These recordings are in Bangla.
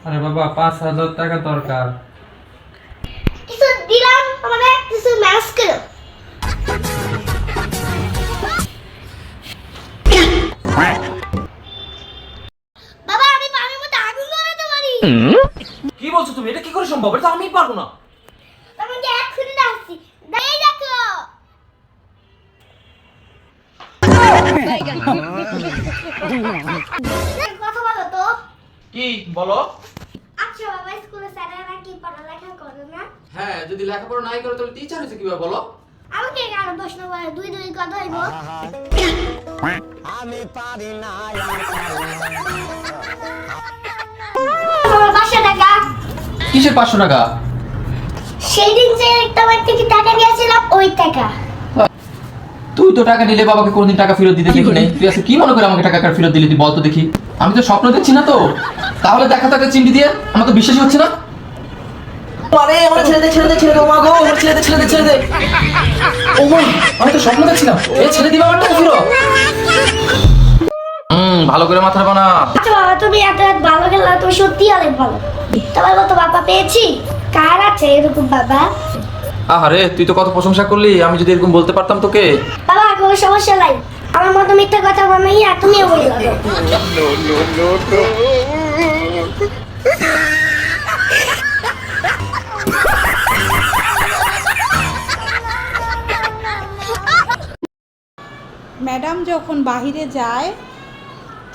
আরে বাবা 5,000 টাকা দরকার। কিছু দিলাম আমাকে কিছু ম্যানেজ করো। বাবা আমি পানির মধ্যে আগুন ধরাতে পারি। কি বলছো তুমি? এটা কি করে সম্ভব? এটা তো আমি পারবো না। তোমাকে এক্ষুনি আসছি, এই দেখো। কথা বলো তো। কি বলো? আচ্ছা বাবা, স্কুলে স্যারেরা কি পড়ালেখা করে না? হ্যাঁ, যদি লেখাপড়া নাই করে তাহলে টিচার হয়েছে কিভাবে বলো? আমাকে কেন প্রশ্ন করে? দুই দুই কত হইব? আমি পারি না আমার 500 টাকা। কিসের 500 টাকা? সেই দিন যে তোমার থেকে টাকা দিয়েছিলাম ওই টাকা। তুই তো টাকা নিলে বাবাকে কোনদিন টাকা ফেরত দিতে দেখি নাই। তুই আজকে কি মনে করে আমাকে টাকা ফেরত দিলি? তুই বল তো দেখি। আমি তো স্বপ্ন দেখছি না তো। তাহলে দেখা তো একটা চিমটি দিয়ে, আমার তো বিশ্বাসই হচ্ছে না। আরে আমার ছেড়ে দে মা গো, আমার ছেড়ে দে। ও মা, আমি তো স্বপ্ন দেখছিলাম। এই ছেড়ে দিবা আমার টাকা ফেরত। ভালো করে মাথার বানা। আচ্ছা বাবা, তুমি এত ভালো খেলা, তুমি সত্যি অনেক ভালো। তোমার মতো বাবা পেয়েছি কার আছে এরকম বাবা? আরে তুই তো কত প্রশংসা করলি, আমি যদি এরকম বলতে পারতাম তোকে। বাবা কোনো সমস্যা নাই, আমার মতো মিথ্যা কথা বানাইয়া তুমিও বলে দাও। ম্যাডাম যখন বাহিরে যায়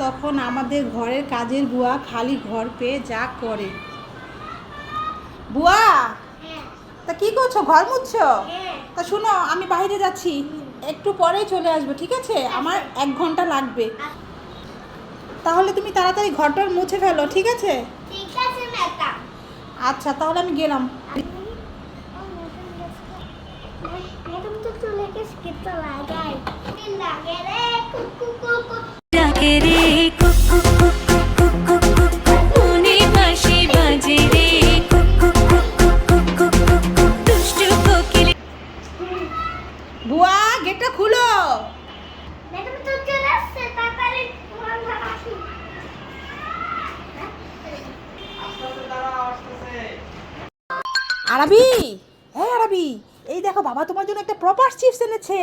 তখন আমাদের ঘরের কাজের বুয়া খালি ঘর পেয়ে যা করে। বুয়া, তা কি করছো? ঘর মুছছো? তা শুনো, আমি বাইরে যাচ্ছি, একটু পরেই চলে আসবো, ঠিক আছে? আমার 1 ঘন্টা লাগবে। তাহলে তুমি তাড়াতাড়ি ঘরটার মুছে ফেলো, ঠিক আছে? ঠিক আছে ম্যাডাম। আচ্ছা, তাহলে আমি গেলাম। ম্যাডাম তো চলে গেছে, কিন্তু লাগাই লাগে রে কুকু কুকু। ডাকে রে কুকু কুকু কুকু কুকু, মনে বাঁশি বাজে রে কুকু কুকু কুকু কুকু, দুষ্টু কোকিল। বুয়া, গেটটা খুলো। ম্যাডাম তো চলে আসছে, তাড়াতাড়ি ঘর ভাড়া আসুন। আরবি, হ্যাঁ আরবি, এই দেখো বাবা তোমার জন্য একটা প্রপার চিপস এনেছে।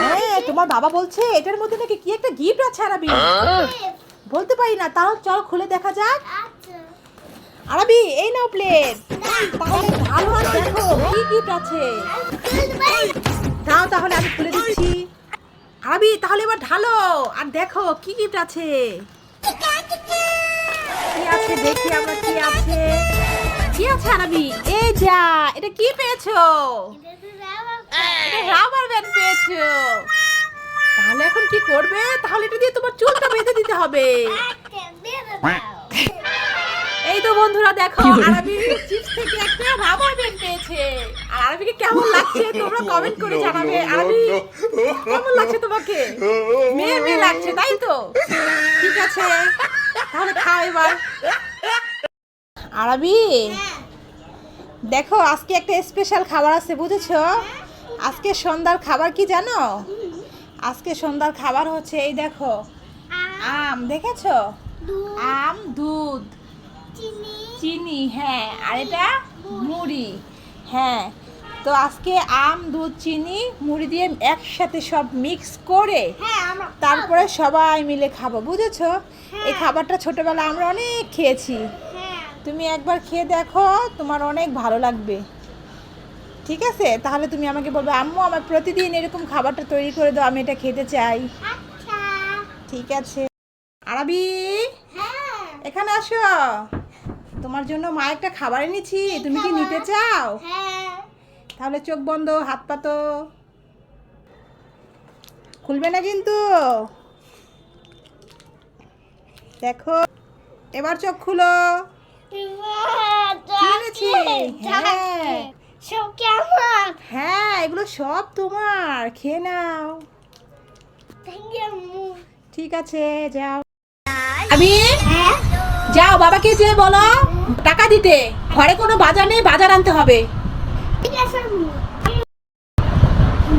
হ্যাঁ, তোমার বাবা বলছে এটার মধ্যে নাকি কি একটা গিফট আছে। আরবি বলতে পারি না, তাও চল খুলে দেখা যাক। আচ্ছা আরবি, এই নাও প্লেট। তাহলে ভালো আর দেখো কি গিফট আছে। দাও তাহলে আমি খুলে দিচ্ছি। আরবি তাহলে এবার ঢালো আর দেখো কি গিফট আছে। কি আছে দেখি আমরা, কি আছে আরবি? এই যা, এটা কি পেয়েছো? এটা রাবার ব্যান্ড পেয়েছো। তাহলে এখন কি করবে? তাহলে এটা দিয়ে তোমার চুলটা বেঁধে দিতে হবে। এই তো বন্ধুরা দেখো, আরবি চিপস থেকে একটা রাবার ব্যান্ড পেয়েছে। আর আরবিকে কেমন লাগছে তোমরা কমেন্ট করে জানাবে। আরবি কেমন লাগছে তোমাকে? মেয়ে লাগছে তাই তো? ঠিক আছে, তাহলে খাও এবার। আরবি দেখো, আজকে একটা স্পেশাল খাবার আছে, বুঝেছো? আজকে সন্ধ্যার খাবার কি জানো? আজকে সন্ধ্যার খাবার হচ্ছে এই দেখো, আম, দেখেছো? আম, দুধ, চিনি, হ্যাঁ, আর এটা মুড়ি। হ্যাঁ, তো আজকে আম, দুধ, চিনি, মুড়ি দিয়ে একসাথে সব মিক্স করে তারপরে সবাই মিলে খাবো, বুঝেছো? এই খাবারটা ছোটবেলা আমরা অনেক খেয়েছি। তুমি একবার খেয়ে দেখো, তোমার অনেক ভালো লাগবে, ঠিক আছে? তাহলে তুমি আমাকে বলবে আম্মু আমার প্রতিদিন এরকম খাবারটা তৈরি করে দাও, আমি এটা খেতে চাই। ঠিক আছে। আরবি, এখানে আসো, তোমার জন্য মা একটা খাবার এনেছি, তুমি কি নিতে চাও? তাহলে চোখ বন্ধ, হাত পাতো, খুলবে না কিন্তু। দেখো, এবার চোখ খুলো। হ্যাঁ, এগুলো সব তোমার, খেয়ে নাও। ঠিক আছে, যাও। আমি যাও, বাবাকে যে বলো টাকা দিতে, ঘরে কোনো বাজার নেই, বাজার আনতে হবে। ঠিক আছে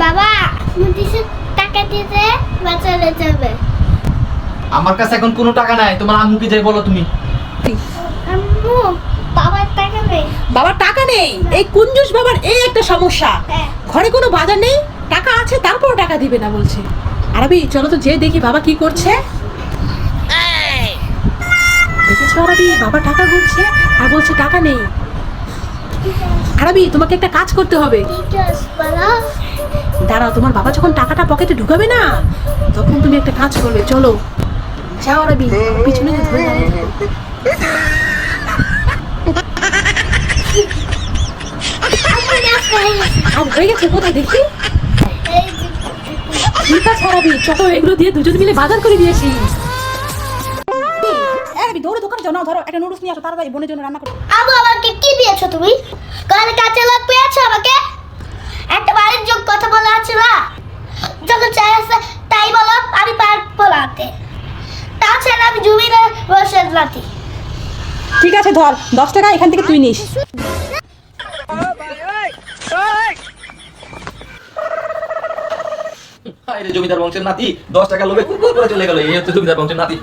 বাবা, টাকা দিতে বাজারে যাবে। আমার কাছে এখন কোনো টাকা নাই, তোমার আম্মুকে যাই বলো তুমি। আম্মু বাবার টাকা নেই। বাবার টাকা নেই, এই কুঞ্জুস বাবার এই একটা সমস্যা। হ্যাঁ। ঘরে কোনো বাজার নেই, টাকা আছে তারপরও টাকা দিবে না বলছে। আরবি চলো তো যে দেখি বাবা কি করছে। দেখেছো আরবি, বাবা টাকা গুনছে আর বলছে টাকা নেই। আরবি তোমাকে একটা কাজ করতে হবে। ঠিক আছে বলো। দাঁড়াও, তোমার বাবা যখন টাকাটা পকেটে ঢুকাবে না, তখন তুমি একটা কাজ করবে। চলো যাও আরবি, পিছনে যে ধরে দাঁড়িয়ে থাকো। আর হয়ে গেছে, কোথায় দেখি? এই যে, ঠিক আছে আরবি, চলো এগুলো দিয়ে দুজন মিলে বাজার করে দিয়েছি। আরবি দৌড়ে দোকানে যাও, নাও ধরো একটা নুডলস নিয়ে আসো তাড়াতাড়ি, বোনের জন্য রান্না করো। আম্মু আমাকে কি দিয়েছো তুমি? কালে কাঁচা লোক পেয়েছো আমাকে? একটা বাড়ির যোগ কথা বলা আছে না? যখন চাই আছে তাই বলো, আমি পারবো না। তাছাড়া আমি জমিনে বসে রাতি। ঠিক আছে ধর, 10 টাকা এখান থেকে তুই নিস। জমিদার বংশের নাতি 10 টাকা লোভে কুকুর করে চলে গেল। এই হচ্ছে জমিদার বংশের নাতি।